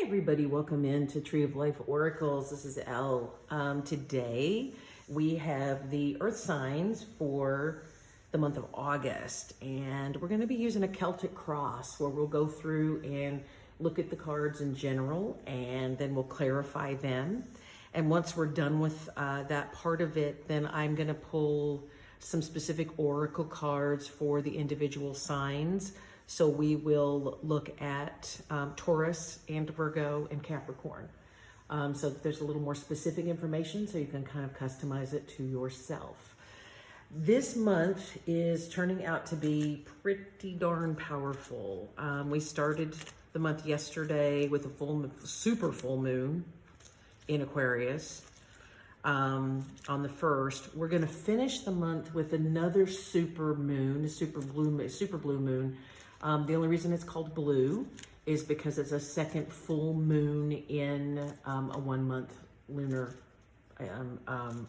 Everybody, welcome into Tree of Life Oracles. This is Elle. Today we have the earth signs for the month of August, and we're going to be using a Celtic cross where we'll go through and look at the cards in general, and then we'll clarify them. And once we're done with that part of it, then I'm going to pull some specific oracle cards for the individual signs. So we will look at Taurus and Virgo and Capricorn. So there's a little more specific information so you can kind of customize it to yourself. This month is turning out to be pretty darn powerful. We started the month yesterday with a super full moon in Aquarius on the 1st. We're going to finish the month with another super moon, a super blue moon. The only reason it's called blue is because it's a second full moon in a 1 month lunar,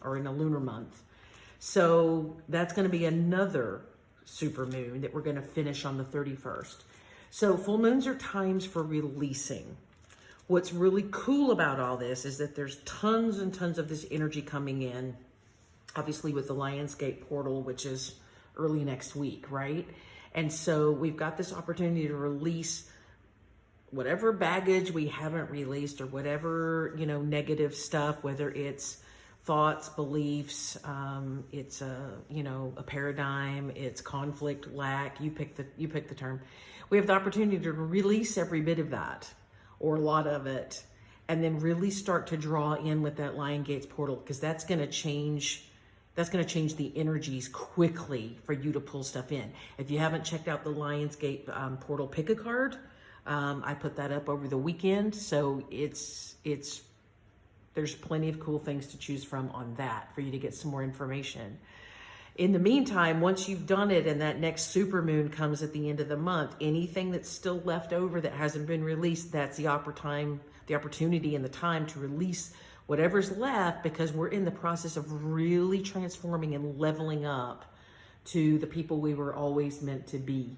or in a lunar month. So that's going to be another super moon that we're going to finish on the 31st. So full moons are times for releasing. What's really cool about all this is that there's tons and tons of this energy coming in, obviously with the Lionsgate portal, which is early next week, right? And so we've got this opportunity to release whatever baggage we haven't released, or whatever, negative stuff, whether it's thoughts, beliefs, it's a paradigm, it's conflict, lack, you pick the term. We have the opportunity to release every bit of that, or a lot of it, and then really start to draw in with that Lionsgate portal, because that's going to change the energies quickly for you to pull stuff in. If you haven't checked out the Lionsgate portal pick a card, I put that up over the weekend. So there's plenty of cool things to choose from on that for you to get some more information. In the meantime, once you've done it and that next super moon comes at the end of the month, anything that's still left over that hasn't been released, that's the opportunity and the time to release whatever's left, because we're in the process of really transforming and leveling up to the people we were always meant to be.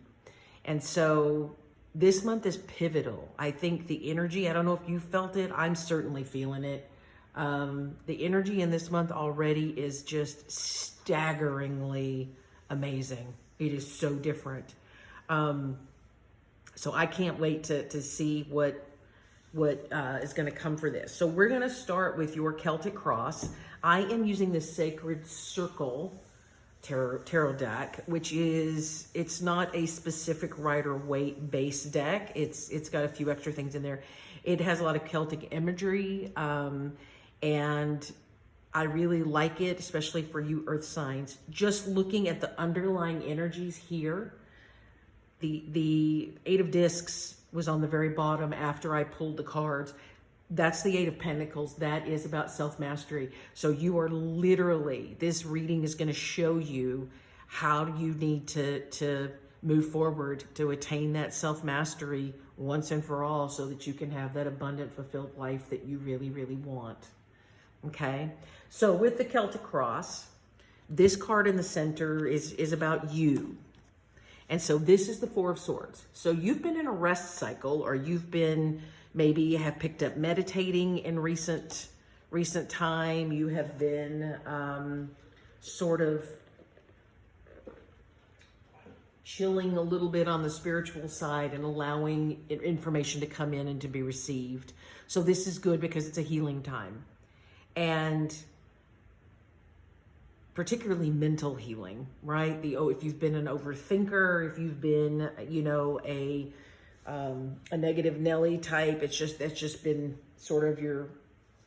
And so this month is pivotal. I think the energy, I don't know if you felt it, I'm certainly feeling it. The energy in this month already is just staggeringly amazing. It is so different. So I can't wait to see what is going to come for this. So we're going to start with your Celtic cross. I am using the Sacred Circle tarot deck, which is, it's not a specific Rider-Waite base deck. It's got a few extra things in there. It has a lot of Celtic imagery, and I really like it, especially for you earth signs. Just looking at the underlying energies here, the 8 of Discs was on the very bottom after I pulled the cards. That's the 8 of Pentacles. That is about self-mastery. So you are literally, this reading is going to show you how you need to move forward to attain that self-mastery once and for all, so that you can have that abundant, fulfilled life that you really, really want. Okay? So with the Celtic cross, this card in the center is about you. And so this is the 4 of Swords. So you've been in a rest cycle, or you've been, maybe have picked up meditating in recent time. You have been sort of chilling a little bit on the spiritual side and allowing information to come in and to be received. So this is good because it's a healing time. And particularly mental healing, right? If you've been an overthinker, if you've been, a negative Nelly type, that's just been sort of your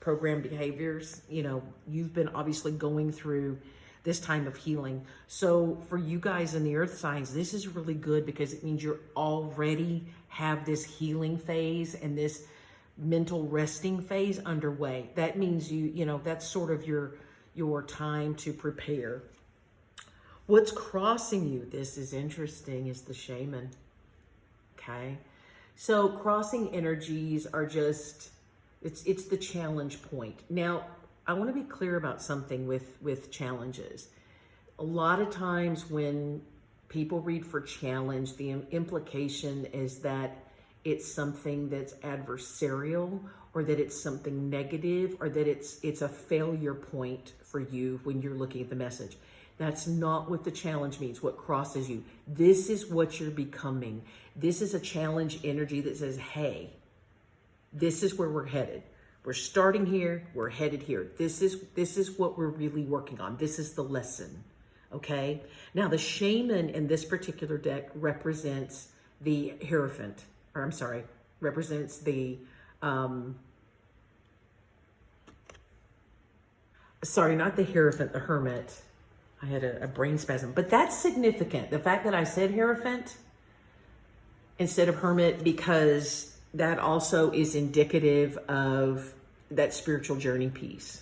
programmed behaviors. You've been obviously going through this time of healing. So for you guys in the earth signs, this is really good because it means you're already have this healing phase and this mental resting phase underway. That means that's sort of your time to prepare. What's crossing you, this is interesting, is the Shaman. Okay? So crossing energies are just, it's the challenge point. Now, I want to be clear about something with challenges. A lot of times when people read for challenge, the implication is that it's something that's adversarial, or that it's something negative, or that it's a failure point for you when you're looking at the message. That's not what the challenge means, what crosses you. This is what you're becoming. This is a challenge energy that says, hey, this is where we're headed. We're starting here, we're headed here. This is what we're really working on. This is the lesson, okay? Now the shaman in this particular deck represents the Hierophant, or I'm sorry, represents the, sorry, not the Hierophant, the Hermit. I had a brain spasm, but that's significant. The fact that I said Hierophant instead of Hermit, because that also is indicative of that spiritual journey piece.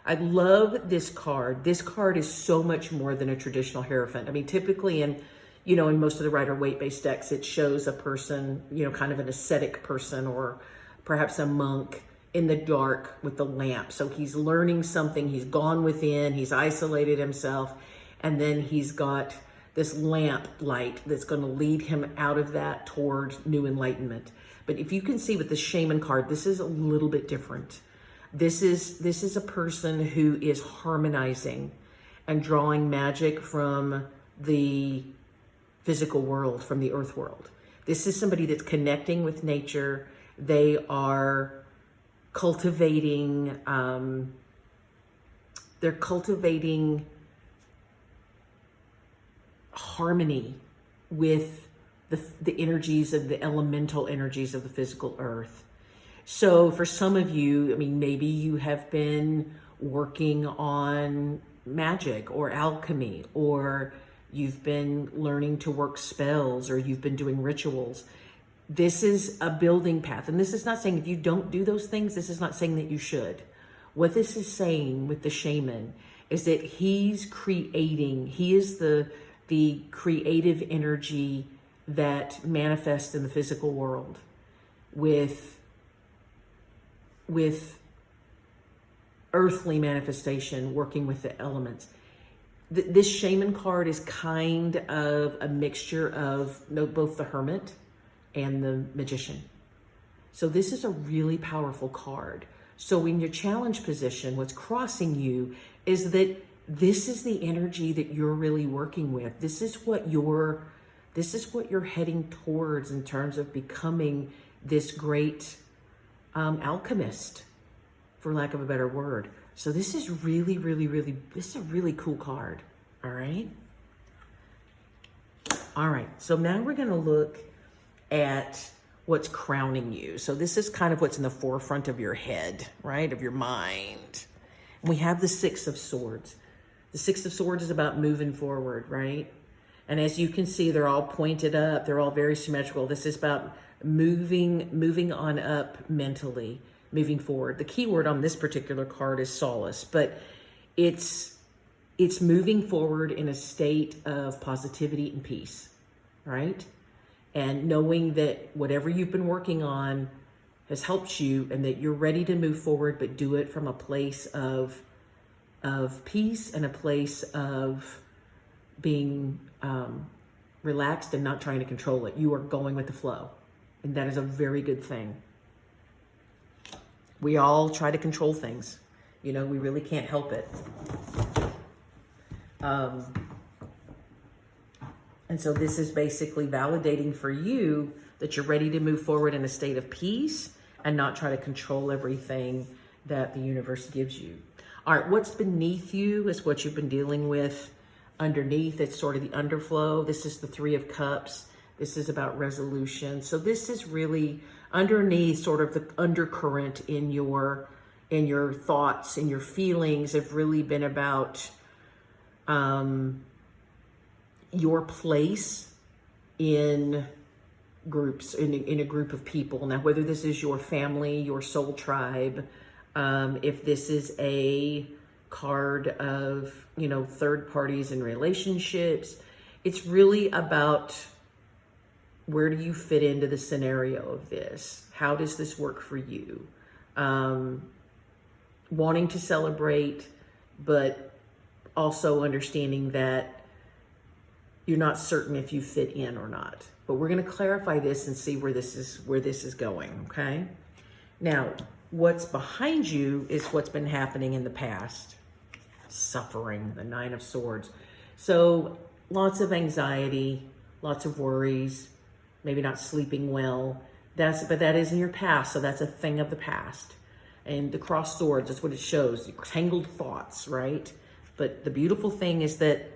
I love this card. This card is so much more than a traditional Hierophant. I mean, typically in most of the Rider-Waite-based decks, it shows a person, kind of an ascetic person, or perhaps a monk in the dark with the lamp. So he's learning something, he's gone within, he's isolated himself, and then he's got this lamp light that's going to lead him out of that towards new enlightenment. But if you can see with the Shaman card, this is a little bit different. This is a person who is harmonizing and drawing magic from the physical world, from the earth world. This is somebody that's connecting with nature. They are cultivating, they're cultivating harmony with the energies of the elemental energies of the physical earth. So for some of you, I mean, maybe you have been working on magic or alchemy, or you've been learning to work spells, or you've been doing rituals. This is a building path. And this is not saying if you don't do those things, this is not saying that you should. What this is saying with the shaman is that he's creating, he is the creative energy that manifests in the physical world with earthly manifestation, working with the elements. This shaman card is kind of a mixture of both the Hermit and the Magician. So this is a really powerful card. So in your challenge position, what's crossing you is that this is the energy that you're really working with. This is what you're heading towards in terms of becoming this great alchemist, for lack of a better word. So this is really, really, really, this is a really cool card. All right. All right. So now we're going to look at what's crowning you. So this is kind of what's in the forefront of your head, right? Of your mind. And we have the Six of Swords. The Six of Swords is about moving forward, right? And as you can see, they're all pointed up. They're all very symmetrical. This is about moving on up mentally, moving forward. The key word on this particular card is solace, but it's moving forward in a state of positivity and peace, right? And knowing that whatever you've been working on has helped you, and that you're ready to move forward, but do it from a place of peace and a place of being relaxed and not trying to control it. You are going with the flow, and that is a very good thing. We all try to control things. We really can't help it. And so this is basically validating for you that you're ready to move forward in a state of peace and not try to control everything that the universe gives you. All right, what's beneath you is what you've been dealing with. Underneath, it's sort of the underflow. This is the Three of Cups. This is about resolution. So this is really underneath, sort of the undercurrent in your thoughts and your feelings have really been about your place in groups, in a group of people. Now, whether this is your family, your soul tribe, if this is a card of, third parties and relationships, it's really about where do you fit into the scenario of this? How does this work for you? Wanting to celebrate, but also understanding that you're not certain if you fit in or not. But we're going to clarify this and see where this is going, okay? Now, what's behind you is what's been happening in the past. Suffering, the Nine of Swords. So lots of anxiety, lots of worries, maybe not sleeping well. But that is in your past, so that's a thing of the past. And the crossed swords, that's what it shows, tangled thoughts, right? But the beautiful thing is that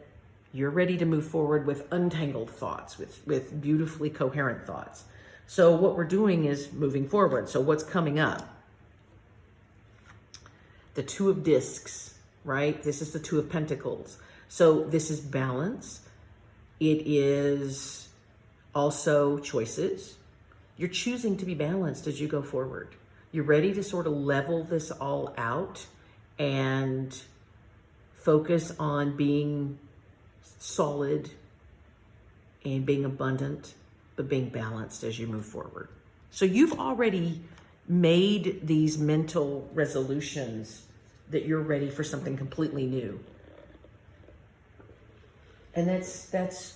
you're ready to move forward with untangled thoughts, with beautifully coherent thoughts. So what we're doing is moving forward. So what's coming up? The Two of Discs, right? This is the Two of Pentacles. So this is balance. It is also choices. You're choosing to be balanced as you go forward. You're ready to sort of level this all out and focus on being solid and being abundant, but being balanced as you move forward. So you've already made these mental resolutions that you're ready for something completely new. And that's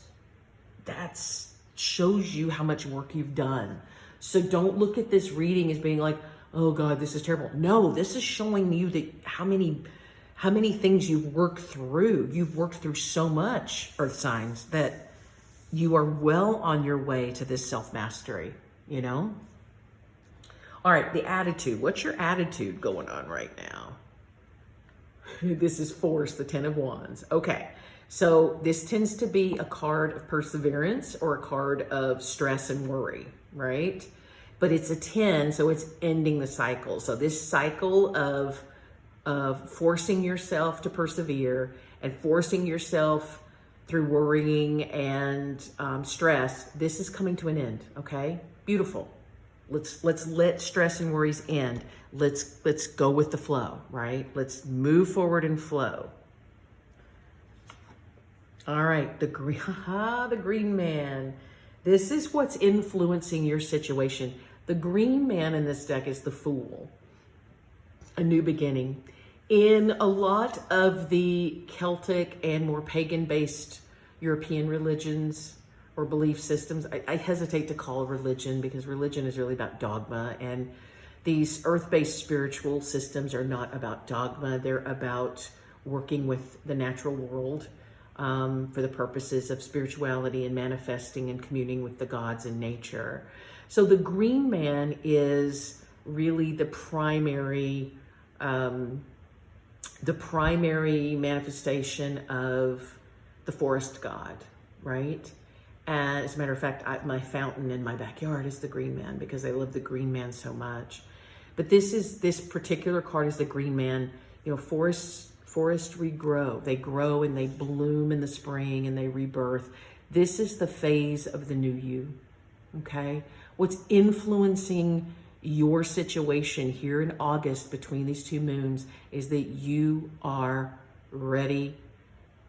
shows you how much work you've done. So don't look at this reading as being like, oh God, this is terrible. No, this is showing you that how many things you've worked through. You've worked through so much, Earth signs, that you are well on your way to this self-mastery, you know? All right, the attitude. What's your attitude going on right now? This is Force, the Ten of Wands. Okay, so this tends to be a card of perseverance or a card of stress and worry, right? But it's a 10, so it's ending the cycle. So this cycle of forcing yourself to persevere and forcing yourself through worrying and stress, this is coming to an end, okay? Beautiful. Let's let stress and worries end. Let's go with the flow, right? Let's move forward and flow. All right, the green man. This is what's influencing your situation. The green man in this deck is the Fool, a new beginning. In a lot of the Celtic and more pagan-based European religions or belief systems, I hesitate to call religion because religion is really about dogma, and these earth-based spiritual systems are not about dogma. They're about working with the natural world for the purposes of spirituality and manifesting and communing with the gods and nature. So the green man is really the primary manifestation of the forest god, right? And as a matter of fact, my fountain in my backyard is the green man because I love the green man so much. But this particular card is the green man. You know, forests regrow. They grow and they bloom in the spring and they rebirth. This is the phase of the new you, okay? What's influencing your situation here in August between these two moons is that you are ready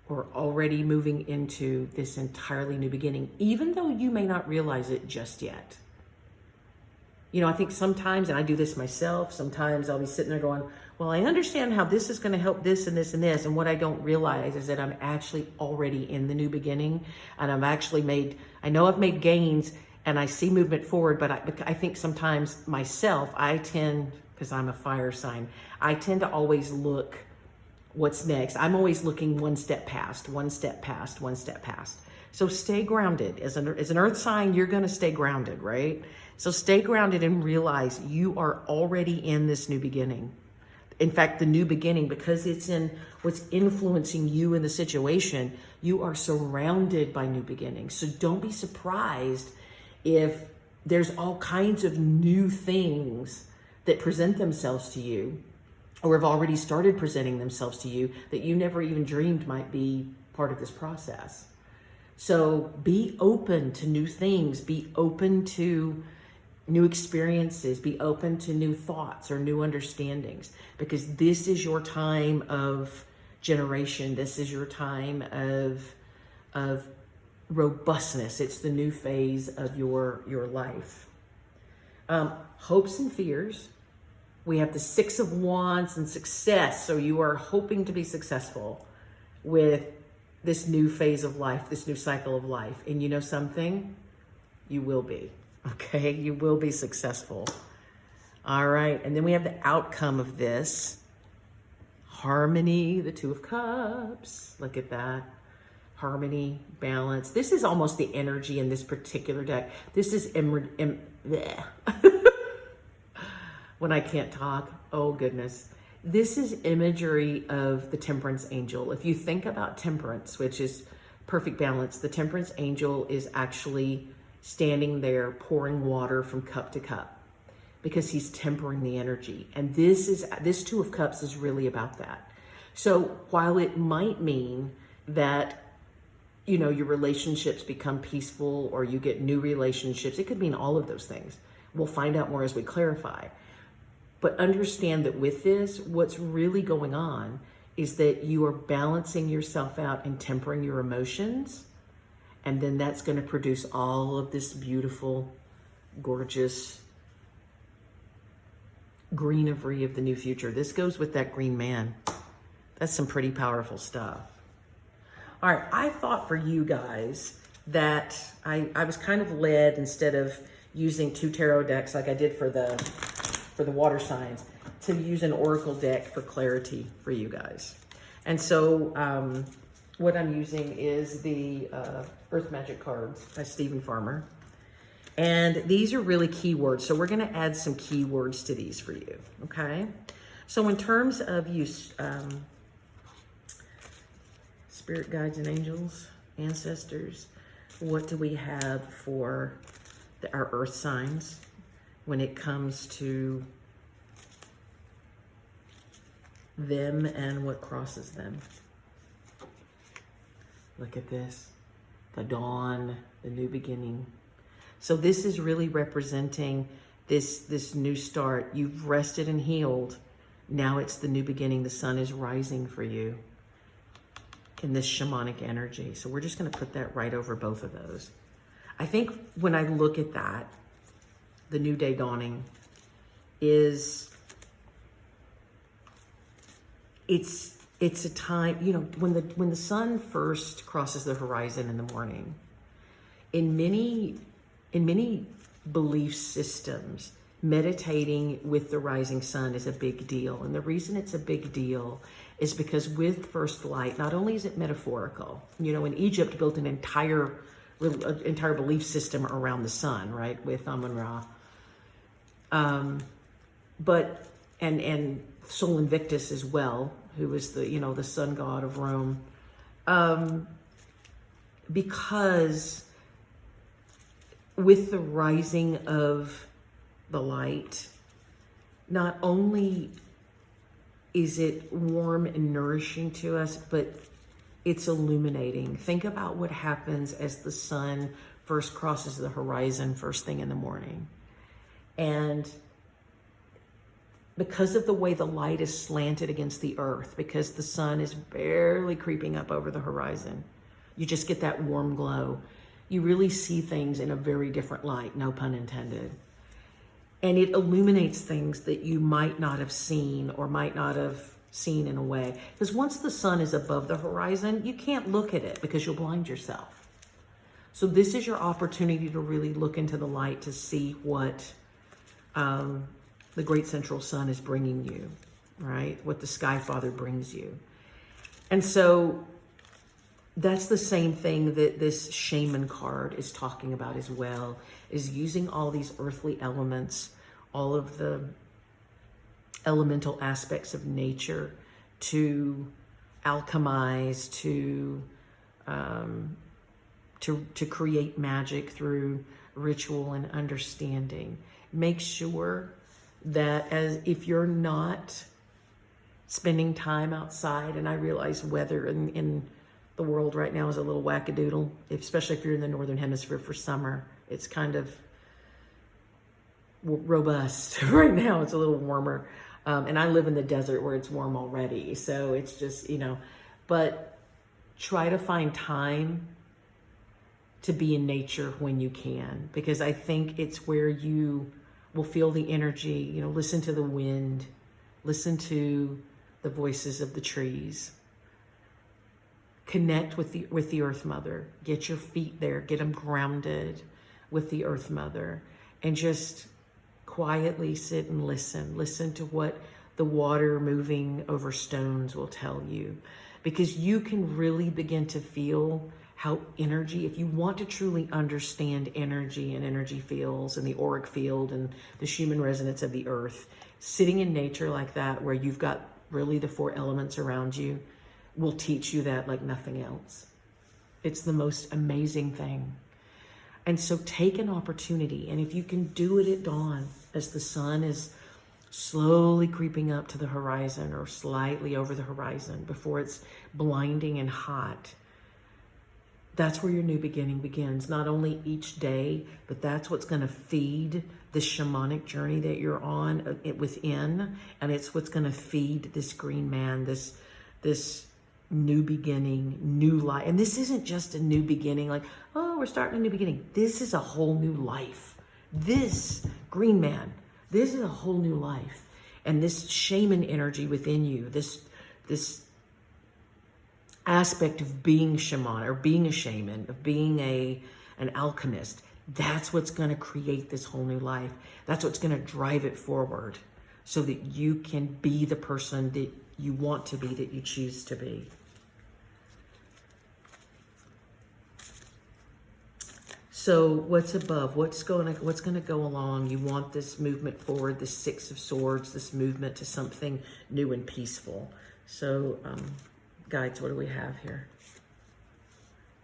or already moving into this entirely new beginning, even though you may not realize it just yet. You know, I think sometimes, and I do this myself, sometimes I'll be sitting there going, well, I understand how this is going to help this and this and this. And what I don't realize is that I'm actually already in the new beginning. And I know I've made gains and I see movement forward, but I think sometimes myself, I tend, because I'm a fire sign, I tend to always look what's next. I'm always looking one step past, one step past, one step past. So stay grounded. As an earth sign, you're going to stay grounded, right? So stay grounded and realize you are already in this new beginning. In fact, the new beginning, because it's in what's influencing you in the situation, you are surrounded by new beginnings. So don't be surprised if there's all kinds of new things that present themselves to you or have already started presenting themselves to you that you never even dreamed might be part of this process. So be open to new things, be open to new experiences, be open to new thoughts or new understandings, because this is your time of generation. This is your time of robustness. It's the new phase of your life. Hopes and fears. We have the Six of Wands and success. So you are hoping to be successful with this new phase of life, this new cycle of life. And you know something? You will be, okay? You will be successful. All right, and then we have the outcome of this. Harmony, the Two of Cups. Look at that. Harmony, balance. This is almost the energy in this particular deck. This is when I can't talk, oh goodness. This is imagery of the Temperance Angel. If you think about temperance, which is perfect balance, the Temperance Angel is actually standing there pouring water from cup to cup because he's tempering the energy. And this Two of Cups is really about that. So while it might mean that, you know, your relationships become peaceful or you get new relationships, it could mean all of those things. We'll find out more as we clarify. But understand that with this, what's really going on is that you are balancing yourself out and tempering your emotions. And then that's going to produce all of this beautiful, gorgeous greenery of the new future. This goes with that green man. That's some pretty powerful stuff. All right, I thought for you guys that I was kind of led, instead of using 2 tarot decks like I did for the water signs, to use an oracle deck for clarity for you guys. And so what I'm using is the Earth Magic cards by Stephen Farmer. And these are really keywords. So we're going to add some keywords to these for you. Okay. So in terms of use, spirit guides and angels, ancestors, what do we have for our earth signs when it comes to them and what crosses them? Look at this, the dawn, the new beginning. So this is really representing this new start. You've rested and healed. Now it's the new beginning. The sun is rising for you in this shamanic energy. So we're just going to put that right over both of those. I think when I look at that, the new day dawning is, it's a time, you know, when the sun first crosses the horizon in the morning, in many belief systems, meditating with the rising sun is a big deal. And the reason it's a big deal is because with first light, not only is it metaphorical, you know, in Egypt built an entire belief system around the sun, right, with Amun-Ra, but and Sol Invictus as well, who was the, you know, the sun god of Rome, because with the rising of the light, not only is it warm and nourishing to us, but it's illuminating. Think about what happens as the sun first crosses the horizon first thing in the morning. And because of the way the light is slanted against the earth, because the sun is barely creeping up over the horizon, you just get that warm glow. You really see things in a very different light, no pun intended. And it illuminates things that you might not have seen or might not have seen in a way. Because once the sun is above the horizon, you can't look at it because you'll blind yourself. So this is your opportunity to really look into the light to see what the great central sun is bringing you, right? What the Sky Father brings you. And so that's the same thing that this shaman card is talking about as well, is using all these earthly elements, all of the elemental aspects of nature to alchemize, to create magic through ritual and understanding. Make sure that if you're not spending time outside, and I realize weather in the world right now is a little wackadoodle, especially if you're in the Northern Hemisphere for summer. It's kind of robust right now. It's a little warmer. And I live in the desert where it's warm already. So it's just, you know, but try to find time to be in nature when you can, because I think it's where you will feel the energy, you know, listen to the wind, listen to the voices of the trees. Connect with the Earth Mother. Get your feet there. Get them grounded with the Earth Mother. And just quietly sit and listen. Listen to what the water moving over stones will tell you. Because you can really begin to feel how energy, if you want to truly understand energy and energy fields and the auric field and the Schumann resonance of the earth, sitting in nature like that, where you've got really the 4 elements around you, will teach you that like nothing else. It's the most amazing thing. And so take an opportunity, and if you can do it at dawn, as the sun is slowly creeping up to the horizon or slightly over the horizon before it's blinding and hot, that's where your new beginning begins. Not only each day, but that's what's going to feed the shamanic journey that you're on within, and it's what's going to feed this green man, this new beginning, new life. And this isn't just a new beginning, like, oh, we're starting a new beginning. This is a whole new life. This green man, this is a whole new life. And this shaman energy within you, this aspect of being shaman or being a shaman, of being an alchemist, that's what's going to create this whole new life. That's what's going to drive it forward so that you can be the person that you want to be, that you choose to be. So what's above? What's going to go along? You want this movement forward, this 6 of Swords, this movement to something new and peaceful. So guides, what do we have here?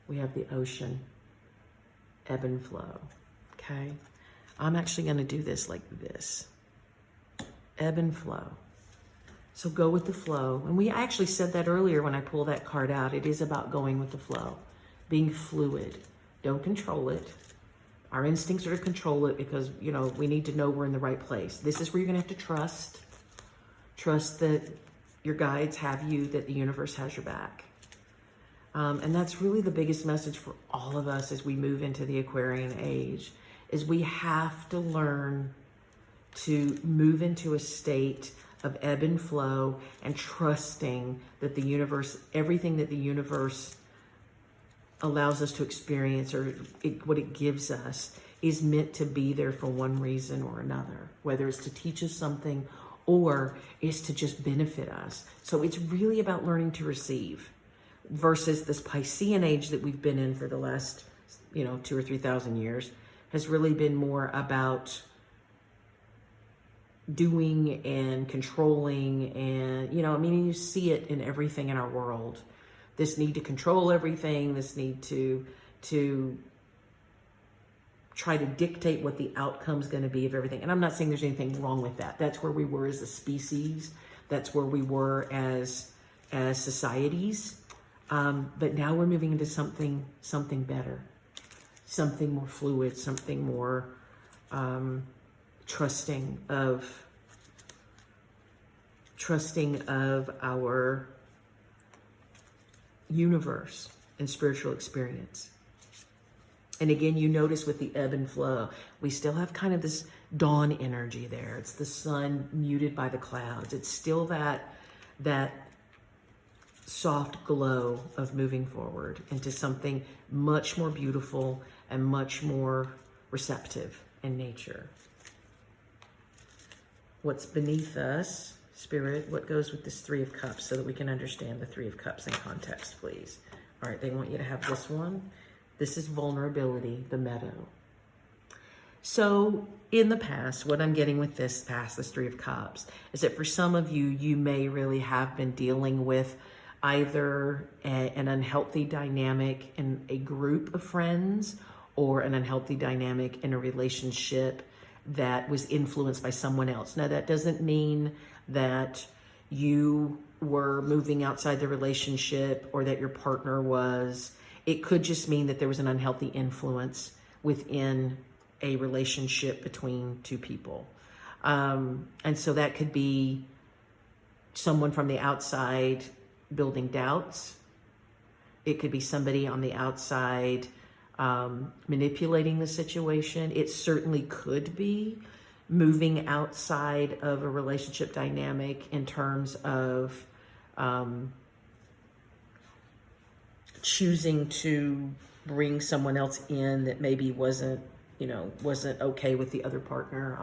We have the ocean, ebb and flow, okay? I'm actually going to do this like this, ebb and flow. So go with the flow. And I actually said that earlier when I pulled that card out. It is about going with the flow, being fluid. Don't control it. Our instincts are to control it because, you know, we need to know we're in the right place. This is where you're going to have to trust. Trust that your guides have you, that the universe has your back. And that's really the biggest message for all of us as we move into the Aquarian age, is we have to learn to move into a state of ebb and flow and trusting that the universe, everything that the universe allows us to experience, or what it gives us, is meant to be there for one reason or another, whether it's to teach us something or is to just benefit us. So it's really about learning to receive, versus this Piscean age that we've been in for the last, 2,000 or 3,000 years has really been more about doing and controlling. And, you see it in everything in our world. This need to control everything, this need to try to dictate what the outcome's going to be of everything. And I'm not saying there's anything wrong with that. That's where we were as a species. That's where we were as societies. But now we're moving into something better, something more fluid, something more trusting of our universe and spiritual experience. And again, you notice with the ebb and flow, we still have kind of this dawn energy there. It's the sun muted by the clouds. It's still that soft glow of moving forward into something much more beautiful and much more receptive in nature. What's beneath us, Spirit? What goes with this 3 of Cups so that we can understand the 3 of Cups in context, please? All right, they want you to have this one. This is vulnerability, the meadow. So in the past, what I'm getting with this 3 of Cups, is that for some of you, you may really have been dealing with either an unhealthy dynamic in a group of friends, or an unhealthy dynamic in a relationship that was influenced by someone else. Now, that doesn't mean that you were moving outside the relationship or that your partner was. It could just mean that there was an unhealthy influence within a relationship between 2 people. And so that could be someone from the outside building doubts. It could be somebody on the outside manipulating the situation. It certainly could be moving outside of a relationship dynamic in terms of choosing to bring someone else in that maybe wasn't okay with the other partner.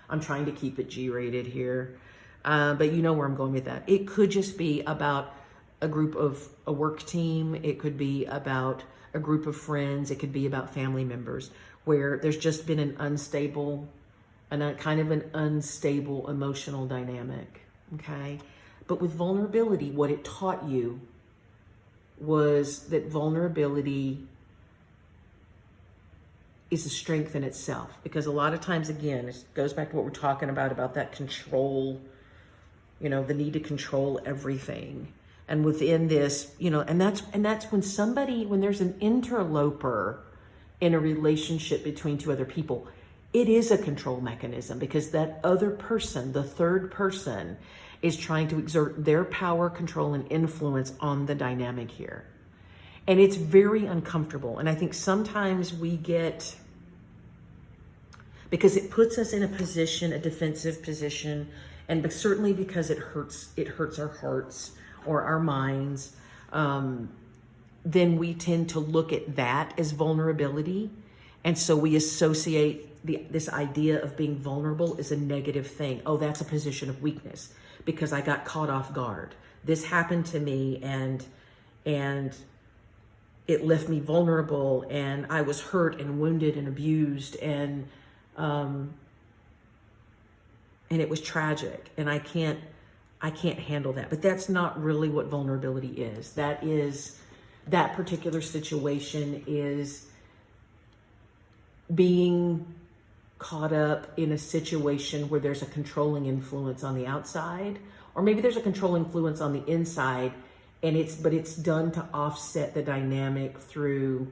I'm trying to keep it G-rated here. But you know where I'm going with that. It could just be about a work team. It could be about a group of friends. It could be about family members where there's just been an unstable emotional dynamic. Okay. But with vulnerability, what it taught you was that vulnerability is a strength in itself, because a lot of times, again, it goes back to what we're talking about that control, the need to control everything. And within this, and that's when there's an interloper in a relationship between two other people, it is a control mechanism, because that other person, the third person, is trying to exert their power, control, and influence on the dynamic here. And it's very uncomfortable. And I think sometimes because it puts us in a defensive position, and certainly because it hurts our hearts or our minds, then we tend to look at that as vulnerability. And so we associate this idea of being vulnerable as a negative thing. Oh, that's a position of weakness because I got caught off guard. This happened to me and it left me vulnerable, and I was hurt and wounded and abused, and it was tragic, and I can't handle that. But that's not really what vulnerability is. That particular situation is being caught up in a situation where there's a controlling influence on the outside, or maybe there's a controlling influence on the inside, but it's done to offset the dynamic through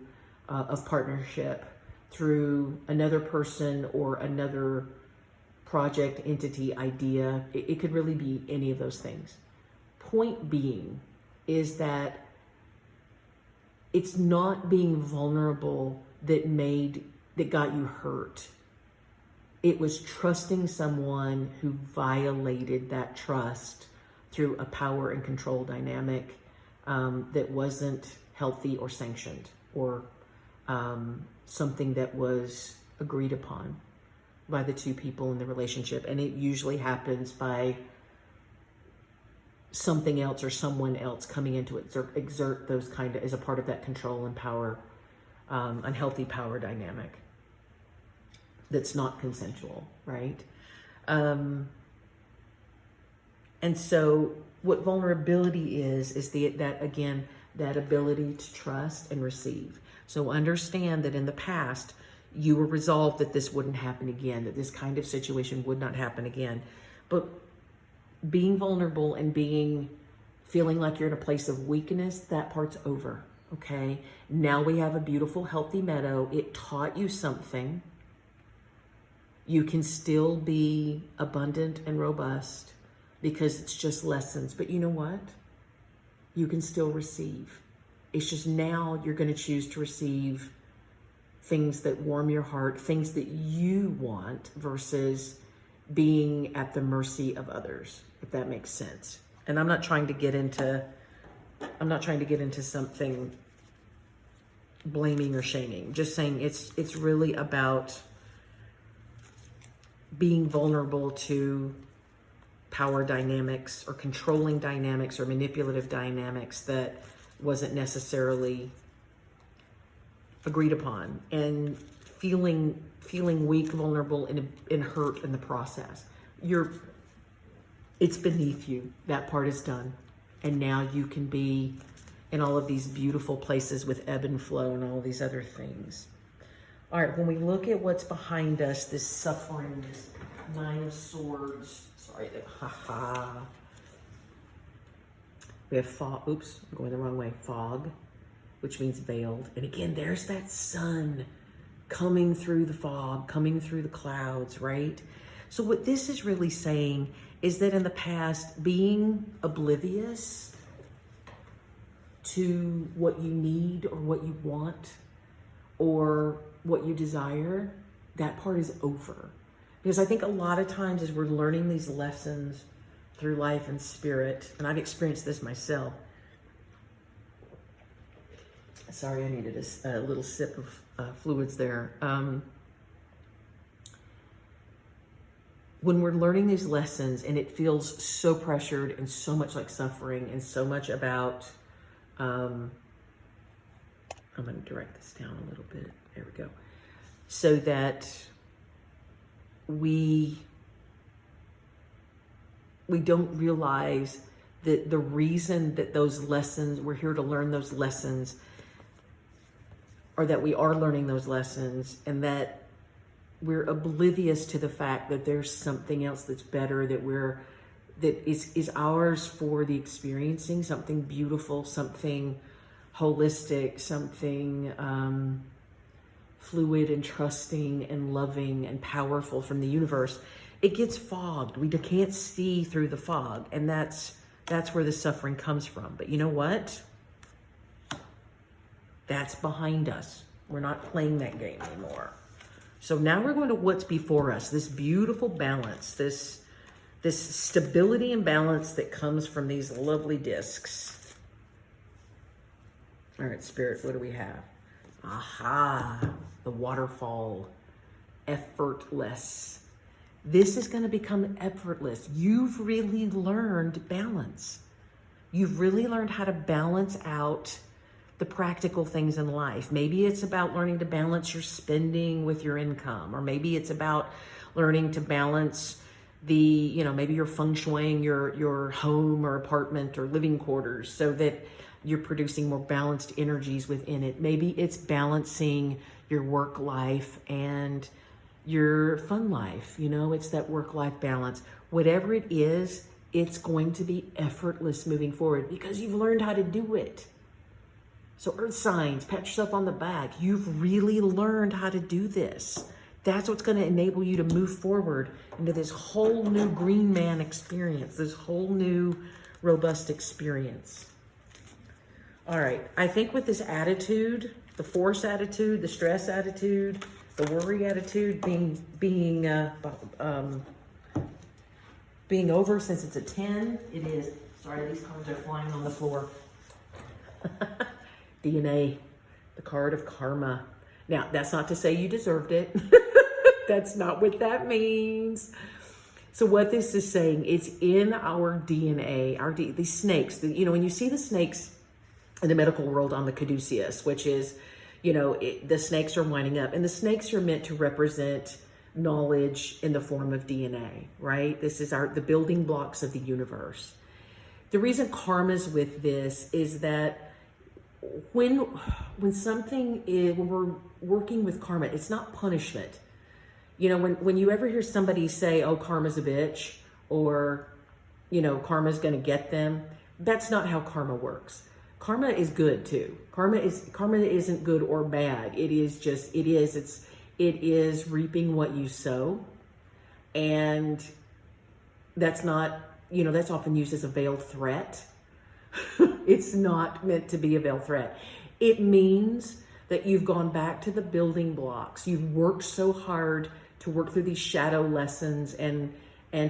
of partnership, through another person or another project, entity, idea. It could really be any of those things. Point being is that it's not being vulnerable that got you hurt. It was trusting someone who violated that trust through a power and control dynamic that wasn't healthy or sanctioned, or something that was agreed upon by the two people in the relationship. And it usually happens by something else or someone else coming into it, exert those kind of, as a part of that control and power, unhealthy power dynamic that's not consensual, right? And so what vulnerability is that ability to trust and receive. So understand that in the past, you were resolved that this wouldn't happen again, that this kind of situation would not happen again. But being vulnerable and feeling like you're in a place of weakness, that part's over, okay? Now we have a beautiful, healthy meadow. It taught you something. You can still be abundant and robust because it's just lessons. But you know what? You can still receive. It's just now you're going to choose to receive things that warm your heart, things that you want, versus being at the mercy of others, if that makes sense. And I'm not trying to get into something blaming or shaming. Just saying it's really about being vulnerable to power dynamics or controlling dynamics or manipulative dynamics that wasn't necessarily agreed upon, and feeling weak, vulnerable, and hurt in the process. It's beneath you. That part is done. And now you can be in all of these beautiful places with ebb and flow and all these other things. All right, when we look at what's behind us, this suffering, this Nine of Swords, we have fog, oops, I'm going the wrong way, fog, which means veiled. And again, there's that sun coming through the fog, coming through the clouds, right? So what this is really saying is that in the past, being oblivious to what you need or what you want or what you desire, that part is over. Because I think a lot of times as we're learning these lessons through life and spirit, and I've experienced this myself, Sorry, I needed a little sip of fluids there. When we're learning these lessons and it feels so pressured and so much like suffering and so much about, I'm going to direct this down a little bit. There we go. So that we don't realize that the reason that those lessons, we're here to learn those lessons, or that we are learning those lessons, and that we're oblivious to the fact that there's something else that's better, that is ours for the experiencing, something beautiful, something holistic, something fluid and trusting and loving and powerful from the universe. It gets fogged. We can't see through the fog, and that's where the suffering comes from. But you know what? That's behind us. We're not playing that game anymore. So now we're going to what's before us, this beautiful balance, this stability and balance that comes from these lovely discs. All right, Spirit, what do we have? Aha, the waterfall, effortless. This is going to become effortless. You've really learned balance. You've really learned how to balance out the practical things in life. Maybe it's about learning to balance your spending with your income, or maybe it's about learning to balance maybe you're feng shuiing your home or apartment or living quarters so that you're producing more balanced energies within it. Maybe it's balancing your work life and your fun life. It's that work-life balance. Whatever it is, it's going to be effortless moving forward because you've learned how to do it. So earth signs, pat yourself on the back. You've really learned how to do this. That's what's going to enable you to move forward into this whole new green man experience, this whole new robust experience. All right. I think with this attitude, the force attitude, the stress attitude, the worry attitude being over, since it's a 10, it is. Sorry, these cards are flying on the floor. DNA, the card of karma. Now, that's not to say you deserved it. That's not what that means. So what this is saying, it's in our DNA, these snakes, when you see the snakes in the medical world on the caduceus, which is, the snakes are winding up, and the snakes are meant to represent knowledge in the form of DNA, right? This is the building blocks of the universe. The reason karma's with this is that when we're working with karma, it's not punishment. When you ever hear somebody say, oh, karma's a bitch, or, karma's going to get them, that's not how karma works. Karma is good too. Karma isn't good or bad. It is reaping what you sow. And that's not, that's often used as a veiled threat. It's not meant to be a veiled threat. It means that you've gone back to the building blocks. You've worked so hard to work through these shadow lessons and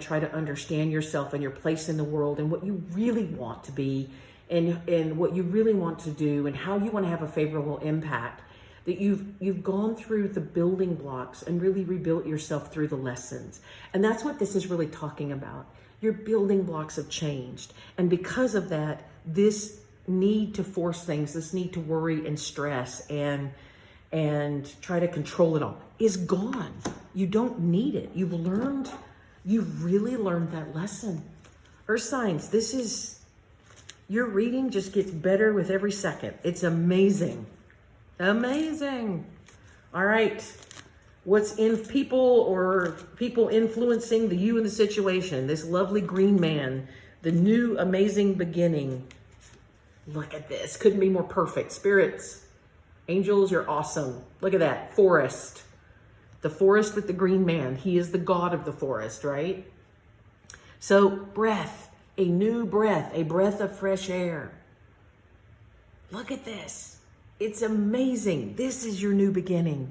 try to understand yourself and your place in the world and what you really want to be and what you really want to do and how you want to have a favorable impact. That you've gone through the building blocks and really rebuilt yourself through the lessons. And that's what this is really talking about. Your building blocks have changed. And because of that, this need to force things, this need to worry and stress and try to control it all is gone. You don't need it. You've really learned that lesson. Earth signs, your reading just gets better with every second. It's amazing. Amazing. All right. What's in people influencing the you in the situation? This lovely green man, the new amazing beginning. Look at this. Couldn't be more perfect. Spirits, angels, you're awesome. Look at that. Forest. The forest with the green man. He is the god of the forest, right? So breath, a new breath, a breath of fresh air. Look at this. It's amazing. This is your new beginning.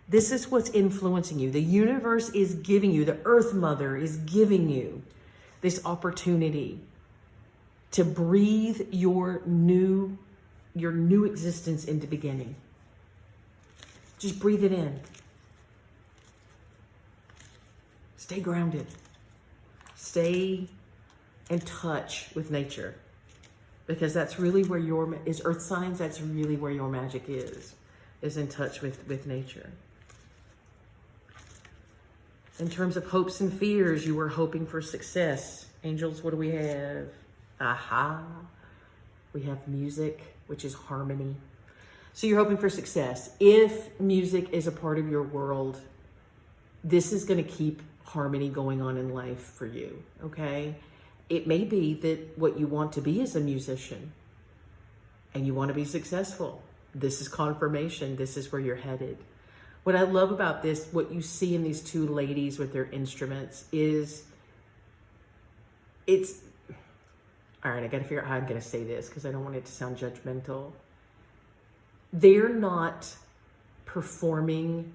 This is what's influencing you. The universe is giving you, the Earth Mother is giving you this opportunity to breathe your new your new existence into beginning. Just breathe it in. Stay grounded. Stay in touch with nature, because that's really where is earth signs. That's really where your magic is in touch with nature. In terms of hopes and fears, you were hoping for success. Angels, what do we have? Aha. We have music, which is harmony. So you're hoping for success. If music is a part of your world, this is going to keep harmony going on in life for you, okay? It may be that what you want to be is a musician and you want to be successful. This is confirmation. This is where you're headed. What I love about this, what you see in these two ladies with their instruments is all right, I got to figure out how I'm going to say this because I don't want it to sound judgmental. They're not performing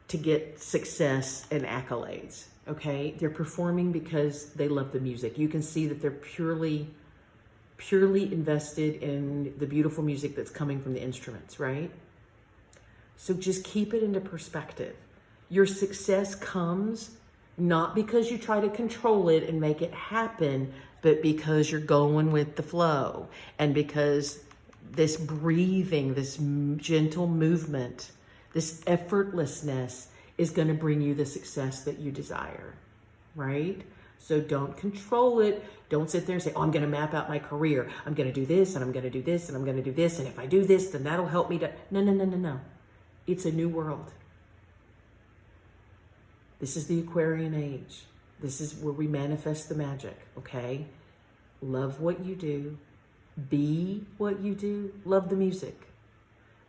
to get success and accolades, okay? They're performing because they love the music. You can see that they're purely invested in the beautiful music that's coming from the instruments, right? So just keep it into perspective. Your success comes not because you try to control it and make it happen, but because you're going with the flow, and because this breathing, this gentle movement, this effortlessness is going to bring you the success that you desire, right? So don't control it. Don't sit there and say, oh, I'm going to map out my career. I'm going to do this, and I'm going to do this, and I'm going to do this. And if I do this, then that'll help me to... No. It's a new world. This is the Aquarian age. This is where we manifest the magic, okay? Love what you do. Be what you do. Love the music.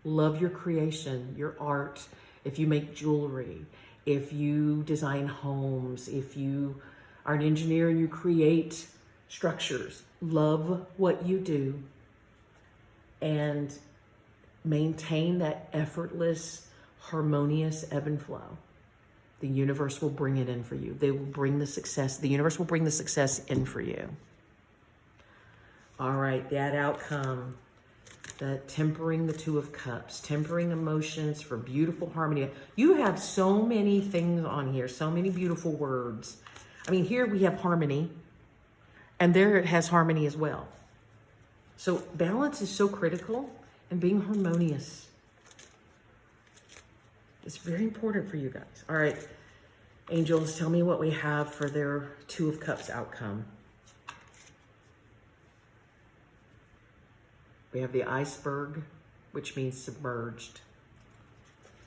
Love your creation, your art. If you make jewelry, if you design homes, if you are an engineer and you create structures, love what you do and maintain that effortless, harmonious ebb and flow. The universe will bring it in for you. They will bring the success. The universe will bring the success in for you. All right, that outcome, the tempering the Two of Cups, tempering emotions for beautiful harmony. You have so many things on here, so many beautiful words. I mean, here we have harmony, and there it has harmony as well. So balance is so critical, and being harmonious. It's very important for you guys. All right, angels, tell me what we have for their Two of Cups outcome. We have the iceberg, which means submerged.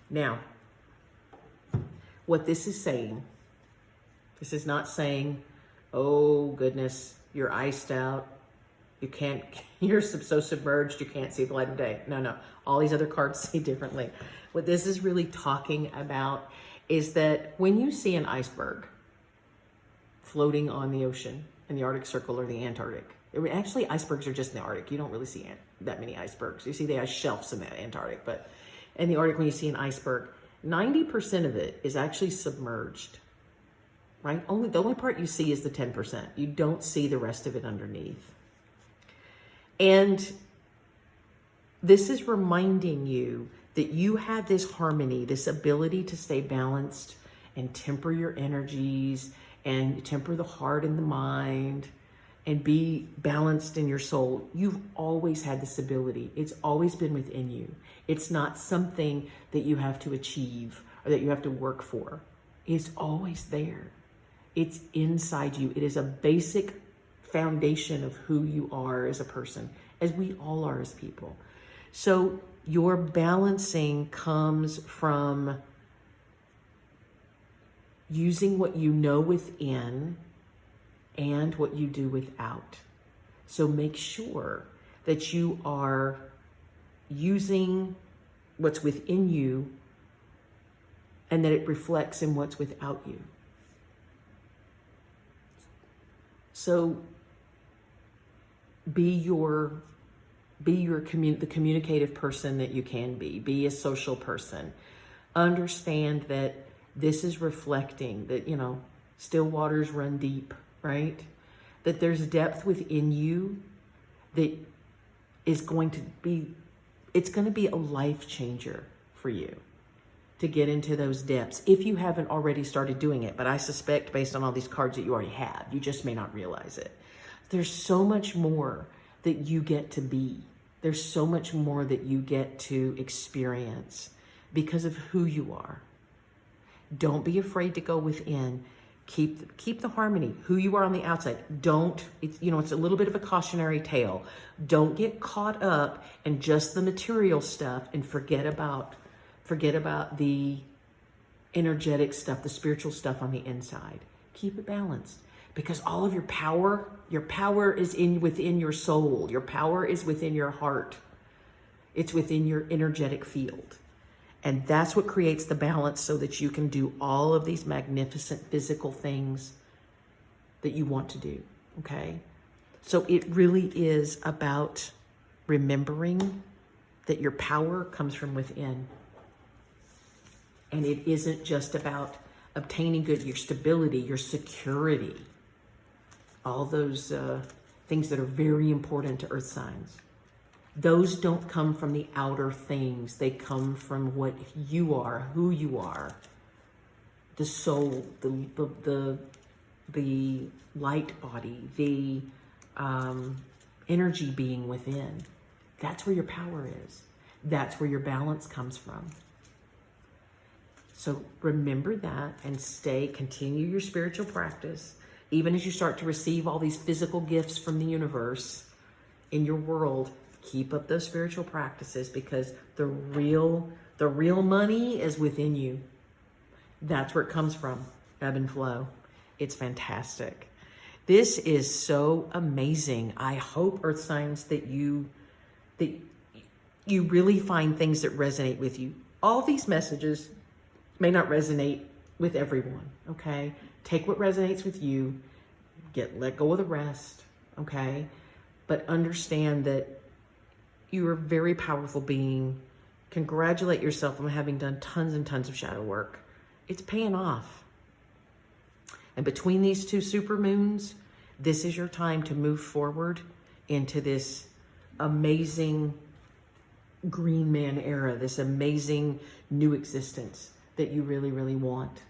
Now, what this is saying, this is not saying, oh goodness, you're iced out. You can't, you're so submerged, you can't see the light of day. No. All these other cards say differently. What this is really talking about is that when you see an iceberg floating on the ocean in the Arctic Circle or the Antarctic, actually icebergs are just in the Arctic. You don't really see that many icebergs. You see they have shelves in the Antarctic, but in the Arctic, when you see an iceberg, 90% of it is actually submerged, right? The only part you see is the 10%. You don't see the rest of it underneath. And this is reminding you that you have this harmony, this ability to stay balanced and temper your energies and temper the heart and the mind and be balanced in your soul. You've always had this ability. It's always been within you. It's not something that you have to achieve or that you have to work for. It's always there. It's inside you. It is a basic foundation of who you are as a person, as we all are as people. So your balancing comes from using what you know within and what you do without. So make sure that you are using what's within you and that it reflects in what's without you. So be the communicative person that you can be. Be a social person. Understand that this is reflecting that, still waters run deep, right? That there's depth within you that is going to be it's going to be a life changer for you to get into those depths if you haven't already started doing it. But I suspect based on all these cards that you already have, you just may not realize it. There's so much more that you get to be. There's so much more that you get to experience because of who you are. Don't be afraid to go within. Keep the harmony, who you are on the outside. It's a little bit of a cautionary tale. Don't get caught up in just the material stuff and forget about the energetic stuff, the spiritual stuff on the inside. Keep it balanced, because all of your power is within your soul. Your power is within your heart. It's within your energetic field. And that's what creates the balance so that you can do all of these magnificent physical things that you want to do, okay? So it really is about remembering that your power comes from within. And it isn't just about obtaining your stability, your security, all those things that are very important to earth signs. Those don't come from the outer things. They come from what you are, who you are, the soul, the light body, the energy being within. That's where your power is. That's where your balance comes from. So remember that and continue your spiritual practice. Even as you start to receive all these physical gifts from the universe in your world, keep up those spiritual practices, because the real money is within you. That's where it comes from. Ebb and flow. It's fantastic. This is so amazing. I hope, earth signs, that you really find things that resonate with you. All these messages may not resonate with everyone, okay? Take what resonates with you, let go of the rest, okay? But understand that you are a very powerful being. Congratulate yourself on having done tons and tons of shadow work. It's paying off. And between these two super moons, this is your time to move forward into this amazing green man era, this amazing new existence that you really, really want,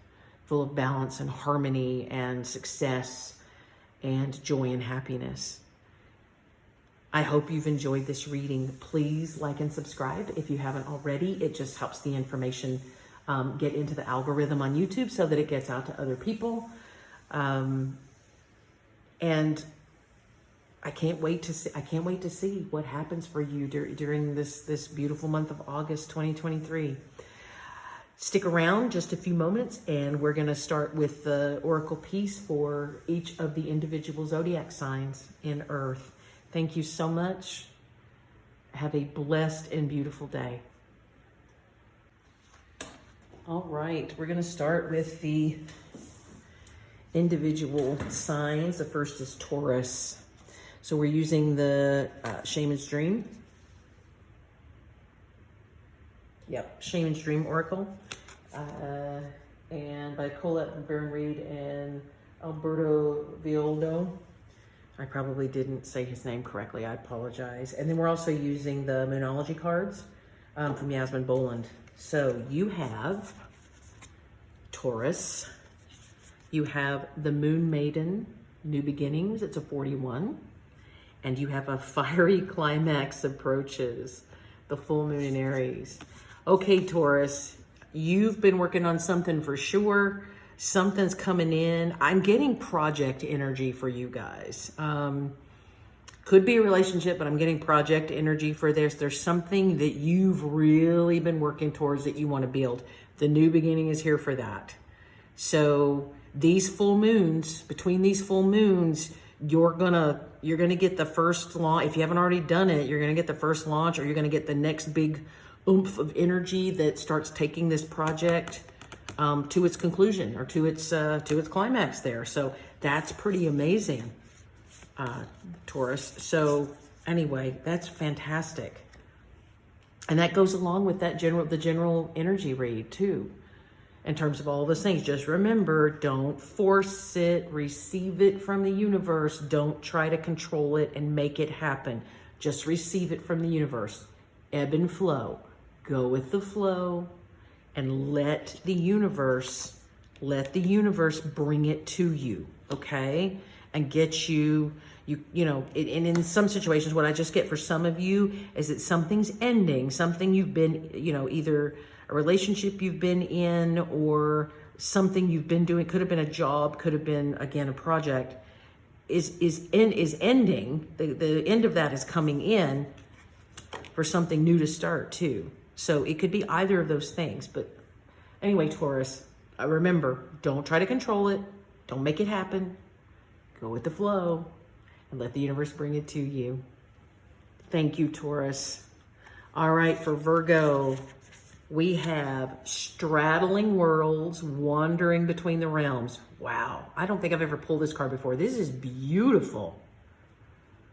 full of balance and harmony and success and joy and happiness. I hope you've enjoyed this reading. Please like and subscribe if you haven't already. It just helps the information get into the algorithm on YouTube so that it gets out to other people. And I can't wait to see what happens for you during this beautiful month of August 2023. Stick around just a few moments, and we're going to start with the oracle piece for each of the individual zodiac signs in Earth. Thank you so much. Have a blessed and beautiful day. All right, we're going to start with the individual signs. The first is Taurus. So we're using the Shaman's Dream. Yep, Shaman's Dream Oracle. And by Colette, Baron-Reid, and Alberto Villoldo. I probably didn't say his name correctly. I apologize. And then we're also using the Moonology cards from Yasmin, Boland. So you have Taurus. You have the Moon Maiden, New Beginnings. It's a 41. And you have a fiery climax approaches, the full moon in Aries. Okay, Taurus, you've been working on something for sure. Something's coming in. I'm getting project energy for you guys. Could be a relationship, but I'm getting project energy for this. There's something that you've really been working towards that you want to build. The new beginning is here for that. So these full moons, between these full moons, you're gonna get the first launch. If you haven't already done it, you're gonna get the first launch, or you're gonna get the next big oomph of energy that starts taking this project to its conclusion, or to its climax there. So that's pretty amazing, Taurus. So anyway, that's fantastic, and that goes along with the general energy read too. In terms of all those things, just remember, don't force it, receive it from the universe. Don't try to control it and make it happen. Just receive it from the universe. ebb and flow. Go with the flow and let the universe bring it to you, okay? And get you know, and in some situations, what I just get for some of you is that something's ending, something you've been, you know, either a relationship you've been in or something you've been doing, could have been a job, could have been, again, a project, is ending. The end of that is coming in for something new to start too. So it could be either of those things. But anyway, Taurus, remember, don't try to control it. Don't make it happen. Go with the flow and let the universe bring it to you. Thank you, Taurus. All right, for Virgo, we have straddling worlds, wandering between the realms. Wow, I don't think I've ever pulled this card before. This is beautiful.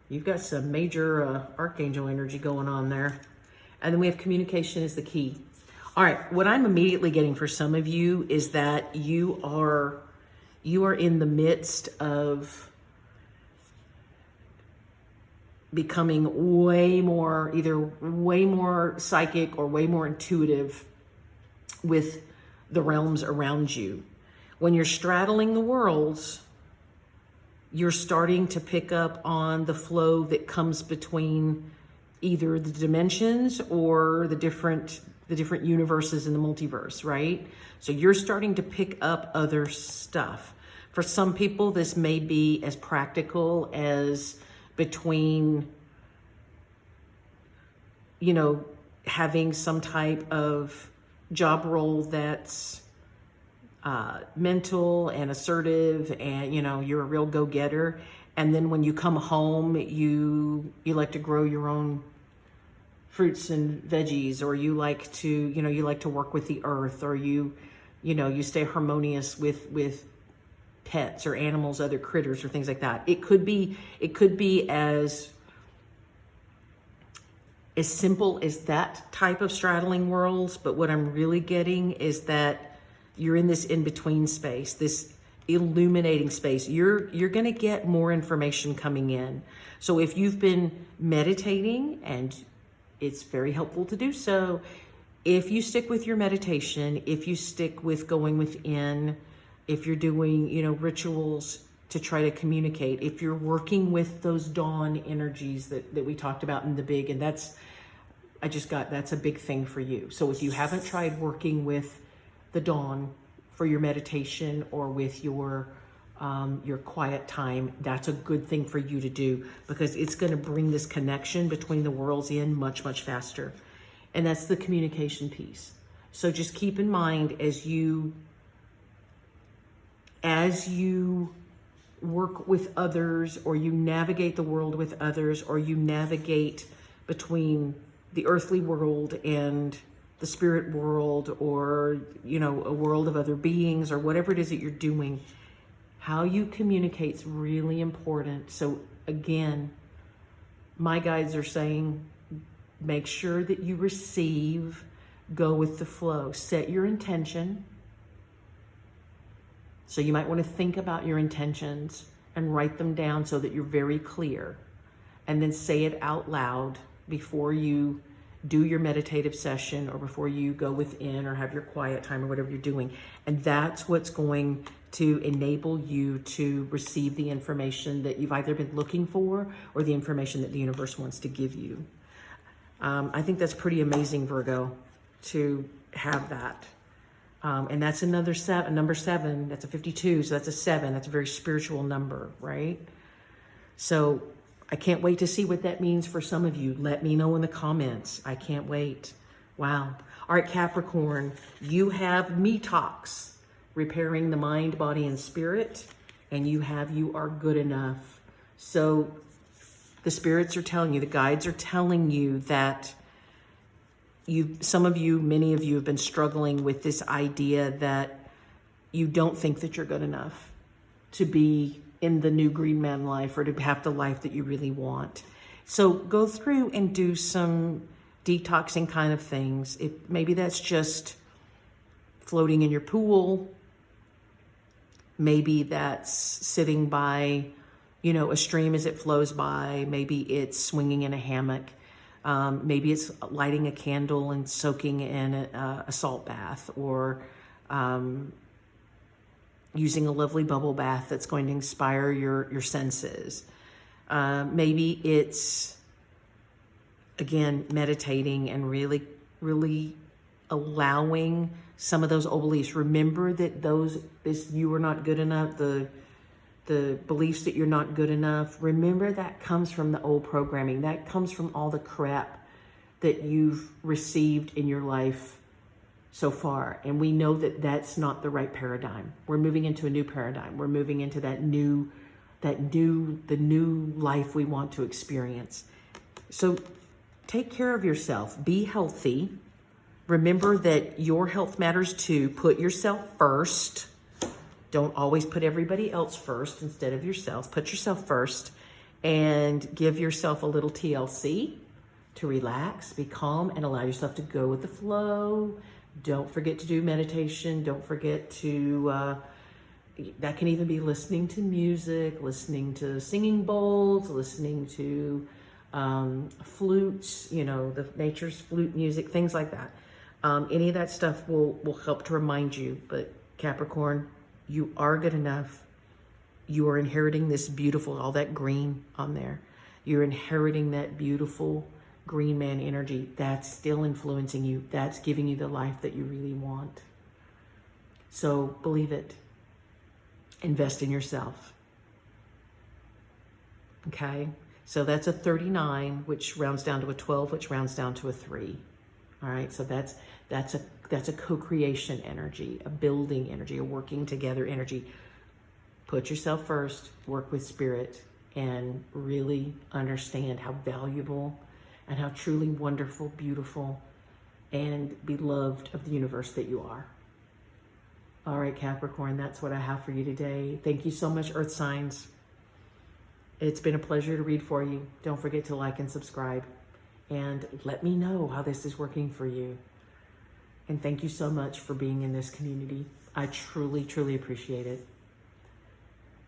You've got some major archangel energy going on there. And then we have communication is the key. All right, what I'm immediately getting for some of you is that you are in the midst of becoming way more psychic or way more intuitive with the realms around you. When you're straddling the worlds, you're starting to pick up on the flow that comes between either the dimensions or the different universes in the multiverse, right? So you're starting to pick up other stuff. For some people, this may be as practical as between, you know, having some type of job role that's mental and assertive, and you know, you're a real go-getter, and then when you come home, you like to grow your own fruits and veggies, or you like to work with the earth, or you stay harmonious with pets or animals, other critters, or things like that. It could be as simple as that type of straddling worlds, but what I'm really getting is that you're in this in-between space, this illuminating space. You're going to get more information coming in. So if you've been meditating, and it's very helpful to do so, if you stick with your meditation, if you stick with going within, if you're doing, rituals to try to communicate, if you're working with those dawn energies that we talked about in the big, and that's a big thing for you. So if you haven't tried working with the dawn for your meditation or with your quiet time, that's a good thing for you to do, because it's going to bring this connection between the worlds in much, much faster. And that's the communication piece. So just keep in mind as you work with others, or you navigate the world with others, or you navigate between the earthly world and the spirit world, or, a world of other beings, or whatever it is that you're doing, how you communicate is really important. So again, my guides are saying, make sure that you receive, go with the flow, set your intention. So you might want to think about your intentions and write them down so that you're very clear, and then say it out loud before you do your meditative session, or before you go within or have your quiet time, or whatever you're doing. And that's what's going to enable you to receive the information that you've either been looking for, or the information that the universe wants to give you. I think that's pretty amazing, Virgo, to have that. And that's number 7, that's a 52. So that's a 7, that's a very spiritual number, right? So I can't wait to see what that means for some of you. Let me know in the comments. I can't wait. Wow. All right, Capricorn, you have me talks, repairing the mind, body, and spirit. And you are good enough. So the spirits are telling you, the guides are telling you that many of you have been struggling with this idea that you don't think that you're good enough to be in the new green man life, or to have the life that you really want. So go through and do some detoxing kind of things. Maybe that's just floating in your pool. Maybe that's sitting by, a stream as it flows by. Maybe it's swinging in a hammock. Maybe it's lighting a candle and soaking in a salt bath, or using a lovely bubble bath that's going to inspire your senses. Maybe it's, again, meditating and really, really allowing some of those old beliefs. Remember that you are not good enough, the beliefs that you're not good enough. Remember that comes from the old programming. That comes from all the crap that you've received in your life so far. And we know that that's not the right paradigm. We're moving into a new paradigm. We're moving into the new life we want to experience. So take care of yourself. Be healthy. Remember that your health matters too. Put yourself first. Don't always put everybody else first instead of yourself. Put yourself first and give yourself a little TLC to relax, be calm, and allow yourself to go with the flow. Don't forget to do meditation. Don't forget to, that can even be listening to music, listening to singing bowls, listening to flutes, the nature's flute music, things like that. Any of that stuff will help to remind you. But Capricorn, you are good enough. You are inheriting this beautiful, all that green on there. You're inheriting that beautiful green man energy. That's still influencing you. That's giving you the life that you really want. So believe it. Invest in yourself. Okay? So that's a 39, which rounds down to a 12, which rounds down to a 3. All right? So that's a co-creation energy, a building energy, a working together energy. Put yourself first, work with spirit, and really understand how valuable and how truly wonderful, beautiful, and beloved of the universe that you are. All right, Capricorn, that's what I have for you today. Thank you so much, Earth signs. It's been a pleasure to read for you. Don't forget to like and subscribe, and let me know how this is working for you. And thank you so much for being in this community. I truly, truly appreciate it.